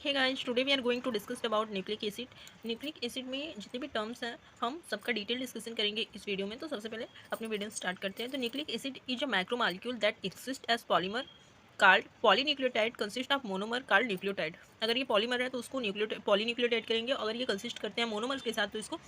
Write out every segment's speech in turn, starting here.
Hey guys, today we are going to discuss about nucleic acid. Nucleic acid में जितने भी terms हैं हम सबका डिटेल डिस्कशन करेंगे इस वीडियो में। तो सबसे पहले अपनी वीडियो स्टार्ट करते हैं। तो nucleic acid is a macromolecule that exist as polymer called polynucleotide consist of monomer called nucleotide. अगर ये पॉलीमर है तो उसको पॉलीन्यूक्लियोटाइड करेंगे, अगर ये कंसिस्ट करते हैं मोनोमर्स के साथ तो इसको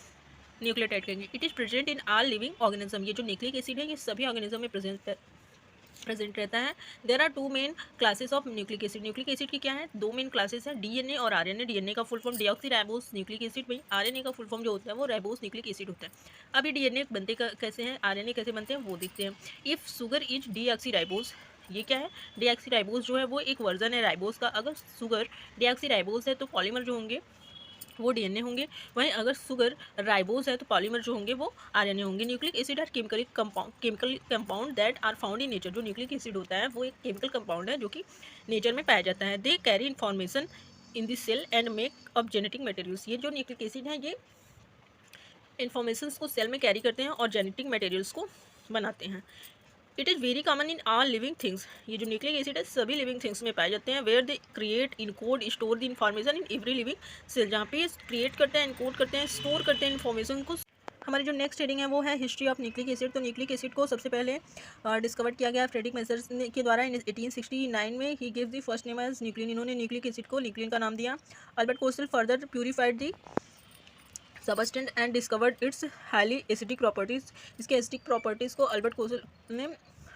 न्यूक्लियोटाइड करेंगे। It is present in all living organism. ये जो न्यूक्लिक एसिड है ये सभी ऑर्गेनिज्म में प्रेजेंट रहता है। There are two main classes of nucleic acid. Nucleic acid की क्या है, दो मेन क्लासेस हैं, डीएनए और आरएनए। डीएनए का full form deoxyribose nucleic acid में, आरएनए का फुल फॉर्म जो होता है वो राइबोस न्यूक्लिक एसिड होता है। अभी डीएनए बनते कैसे हैं, आरएनए कैसे बनते हैं वो देखते हैं। इफ शुगर इज डीऑक्सीराइबोस, ये क्या है, डीऑक्सीराइबोस जो है वो एक वर्जन है राइबोस का। अगर शुगर डीऑक्सीराइबोस है तो पॉलीमर जो होंगे वो डीएनए होंगे, वहीं अगर शुगर राइबोस है तो पॉलीमर जो होंगे वो आरएनए होंगे। Nucleic acid are chemical compound that are found in nature. जो न्यूक्लिक एसिड होता है वो एक केमिकल कंपाउंड है जो कि नेचर में पाया जाता है। They carry information in the cell and make up genetic materials. ये जो न्यूक्लिक एसिड है ये इन्फॉर्मेशन को सेल में कैरी करते हैं और जेनेटिक मटेरियल्स को बनाते हैं। It is very common in all living things. ये जो न्यूक्लिक एसिड है सभी लिविंग थिंग्स में पाए जाते हैं। Where they create encode store the information in every living cell. जहाँ पे क्रिएट करते हैं, इनकोड करते हैं, स्टोर करते हैं इन्फॉर्मेशन को। हमारी जो नेक्स्ट हेडिंग है वो है हिस्ट्री ऑफ न्यूक्लिक एसिड। तो न्यूक्लिक एसिड को सबसे पहले डिस्कवर किया गया फ्रेडरिक मेसर्स के द्वारा इन 1869 में। He give the first name as nuclein. इन्होंने न्यूक्लिक एसिड को न्यूक्लिन का नाम दिया। Albert Kossel further purified the substance and discovered its highly acidic properties. इसके एसिडिक प्रॉपर्टीज़ को अल्बर्ट कोस्टल ने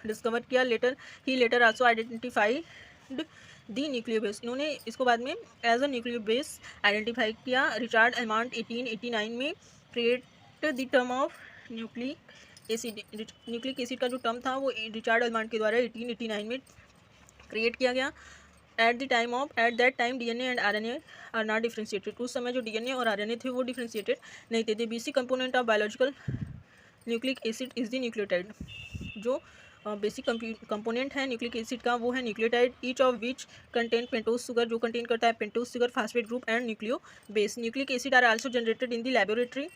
डिस्कवर किया। Later also identified the nucleobase. इन्होंने इसको बाद में as a nucleobase identify किया। रिचार्ड एलमांट 1889 में create the term of nucleic acid. Nucleic acid का जो टर्म था वो रिचार्ड एलमांट के द्वारा 1889 में क्रिएट किया गया। At that time DNA and RNA are not differentiated. उस समय जो डीएनए और आरएनए थे वो डिफ्रेंशिएटेड नहीं थे। The basic component of biological nucleic acid is the nucleotide. जो बेसिक कंपोनेंट है न्यूक्लिक एसिड का वो है nucleotide. Each of which contain pentose sugar, जो कंटेन करता है pentose sugar, phosphate group and nucleobase. Nucleic acid are also generated in the laboratory.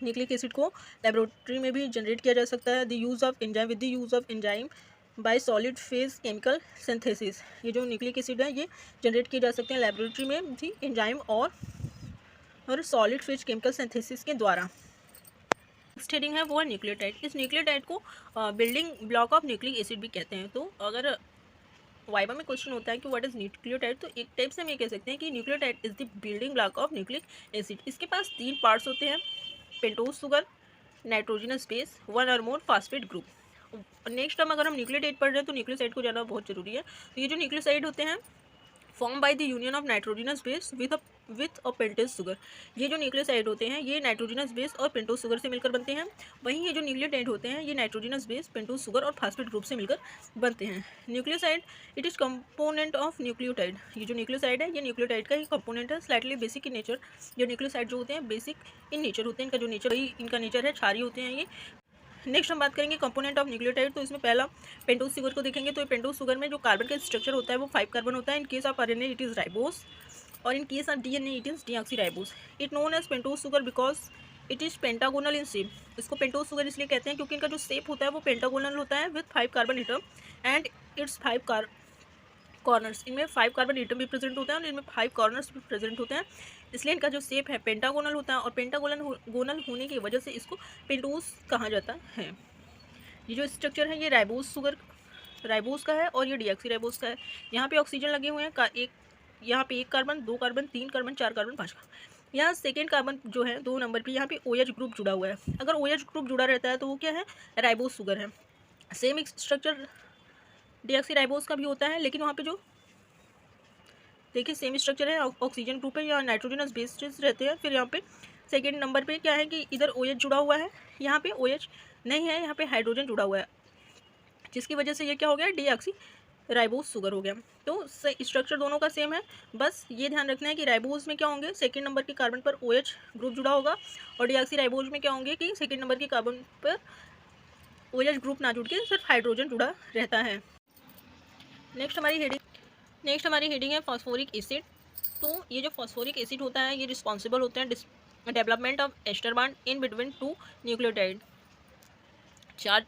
Nucleic acid को laboratory में भी जनरेट किया जा सकता है। The use of enzyme by solid phase chemical synthesis. ये जो न्यूक्लिक एसिड है ये जनरेट किए जा सकते हैं लेबोरेटरी में भी एंजाइम और सॉलिड फेज केमिकल सिंथेसिस के द्वारा। नेक्स्ट हेडिंग है वो है न्यूक्लियोटाइड। इस न्यूक्लियोटाइड को building block of nucleic acid भी कहते हैं। तो अगर वाइवा में क्वेश्चन होता है कि व्हाट इज न्यूक्लियोटाइड, तो एक टाइप से हम ये कह सकते हैं कि nucleotide is the building block of nucleic acid. इसके पास 3 पार्ट्स होते हैं, pentose sugar, nitrogenous base, one और मोर फास्फेट ग्रुप। नेक्स्ट टाइम अगर हम न्यूक्लियोटाइड पढ़ रहे हैं तो न्यूक्लियोसाइड को जाना बहुत जरूरी है। तो ये जो न्यूक्लियोसाइड होते हैं form by the union of nitrogenous base with a pentose sugar. ये जो न्यूक्लियोसाइड होते हैं ये नाइट्रोजनस बेस और पेंटोज शुगर से मिलकर बनते हैं। वहीं ये जो न्यूक्लियोटाइड होते हैं ये नाइट्रोजनस बेस, पेंटोज शुगर और फास्फेट ग्रुप से मिलकर बनते हैं। Nucleoside it is component of nucleotide. ये जो न्यूक्लियोसाइड है ये न्यूक्लियोटाइड का ही कंपोनेंट है, स्लाइटली बेसिक इन नेचर। जो न्यूक्लियोसाइड जो होते हैं बेसिक इन नेचर होते हैं, इनका जो नेचर वही इनका नेचर है, क्षारीय होते हैं ये। नेक्स्ट हम बात करेंगे कंपोनेंट ऑफ न्यूक्लियोटाइड। तो इसमें पहला पेंटोज शुगर को देखेंगे। तो पेंटोज शुगर में जो कार्बन का स्ट्रक्चर होता है वो 5 कार्बन होता है। In case of RNA it is ribose और in case of DNA it is deoxyribose. It known as pentose sugar because it is pentagonal in shape. इसको पेंटोज शुगर इसलिए कहते हैं क्योंकि इनका जो शेप होता है वो पेंटागोनल होता है with 5 carbon atom and it's 5 corners. इनमें 5 कार्बन एटम भी प्रेजेंट होते हैं और इनमें 5 कॉर्नर्स भी प्रेजेंट होते हैं, इसलिए इनका जो शेप है पेंटागोनल होता है। और पेंटागोनल होने की वजह से इसको पेंटोज कहा जाता है। ये जो स्ट्रक्चर है ये राइबोस का है और ये डीऑक्सीराइबोस का है। यहाँ पे ऑक्सीजन लगे हुए हैं, यहाँ पे 1 carbon, 2 carbon, 3 carbon, 4 carbon, 5 carbon. यहाँ सेकेंड कार्बन जो है 2 नंबर पे यहाँ पे OH ग्रुप जुड़ा हुआ है। अगर OH ग्रुप जुड़ा रहता है तो वो क्या है, राइबोस शुगर है। सेम स्ट्रक्चर डीऑक्सीराइबोस का भी होता है, लेकिन वहाँ पे जो देखिए सेम स्ट्रक्चर है, ऑक्सीजन ग्रुप है या नाइट्रोजनस बेस रहते हैं। फिर यहाँ पे सेकेंड नंबर पे क्या है कि इधर OH जुड़ा हुआ है, यहाँ पे OH नहीं है, यहाँ पे हाइड्रोजन जुड़ा हुआ है, जिसकी वजह से ये क्या हो गया, डीऑक्सीराइबोस शुगर हो गया। तो स्ट्रक्चर दोनों का सेम है, बस ये ध्यान रखना है कि राइबोस में क्या होंगे, सेकेंड नंबर के कार्बन पर OH ग्रुप जुड़ा होगा और डीऑक्सीराइबोस में क्या होंगे कि सेकेंड नंबर के कार्बन पर OH ग्रुप ना जुड़ के सिर्फ हाइड्रोजन जुड़ा रहता है। नेक्स्ट हमारी हेडिंग है फॉस्फोरिक एसिड। तो ये जो फॉस्फोरिक एसिड होता है ये रिस्पॉन्सिबल होते हैं development of ester bond in between 2 nucleotide. चार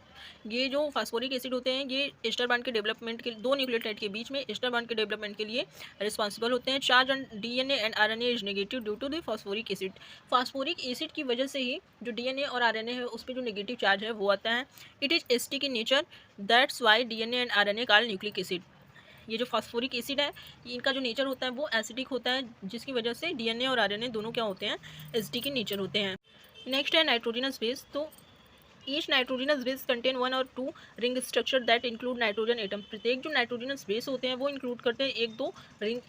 ये जो फास्फोरिक एसिड होते हैं ये एस्टर बॉन्ड के डेवलपमेंट के दो न्यूक्लियोटाइड के बीच में एस्टर बॉन्ड के डेवलपमेंट के लिए रिस्पॉन्सिबल होते हैं। Charge on DNA and RNA is negative due to the phosphoric acid. Phosphoric acid की वजह से ही जो डीएनए और आरएनए है उस पर जो नेगेटिव चार्ज है वो आता है। It is acidic in nature, that's why DNA and RNA called nucleic acid. ये जो फास्फोरिक एसिड है इनका जो नेचर होता है वो एसिडिक होता है, जिसकी वजह से डीएनए और आरएनए दोनों क्या होते हैं, एसिडिक इन नेचर होते हैं। नेक्स्ट है नाइट्रोजनस बेस। तो ईच नाइट्रोजनस बेस कंटेन 1 और 2 ring structure that include nitrogen atom. प्रत्येक जो नाइट्रोजनस बेस होते हैं वो इंक्लूड करते हैं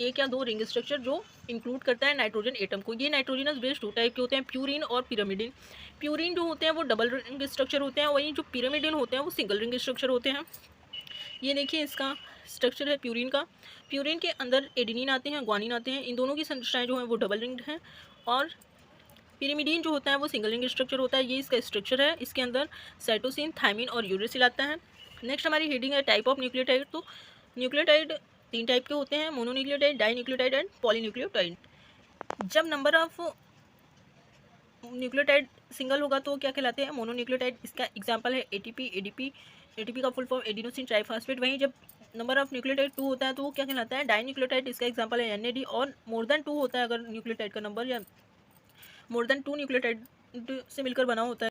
एक या दो रिंग स्ट्रक्चर जो इंक्लूड करता है नाइट्रोजन एटम को। ये नाइट्रोजनस बेस दो टाइप के होते हैं, प्यूरिन और पिरामिडिन। प्यूरिन जो होते हैं वो डबल रिंग स्ट्रक्चर होते हैं, वहीं जो पिरामिडिन होते हैं वो सिंगल रिंग स्ट्रक्चर होते हैं। ये देखिए इसका स्ट्रक्चर है प्यूरिन का। प्यूरिन के अंदर एडेनिन आते हैं, ग्वानिन आते हैं, इन दोनों की संरचनाएं जो हैं वो डबल रिंग्ड हैं। और पिरिमिडीन जो होता है वो सिंगल रिंग स्ट्रक्चर होता है। ये इसका स्ट्रक्चर है, इसके अंदर साइटोसिन, थायमिन और यूरेसिल आता है। नेक्स्ट हमारी हेडिंग है टाइप ऑफ न्यूक्लियोटाइड। तो न्यूक्लियोटाइड तीन टाइप के होते हैं, मोनोन्यूक्लियोटाइड, डाइन्यूक्लियोटाइड एंड पॉलीन्यूक्लियोटाइड। जब नंबर ऑफ न्यूक्लियोटाइड सिंगल होगा तो क्या कहलाते हैं, मोनोन्यूक्लियोटाइड। इसका एग्जांपल है एटीपी, एडीपी। एटीपी का फुल फॉर्म एडिनोसिन ट्राइफॉस्फेट। वहीं जब नंबर ऑफ न्यूक्लियोटाइड 2 होता है तो वो क्या कहलाता है, डाइन्यूक्लियोटाइड। इसका एग्जांपल है एनएडी। और मोर देन 2 होता है अगर न्यूक्लियोटाइड का नंबर या मोर देन 2 न्यूक्लियोटाइड से मिलकर बना होता है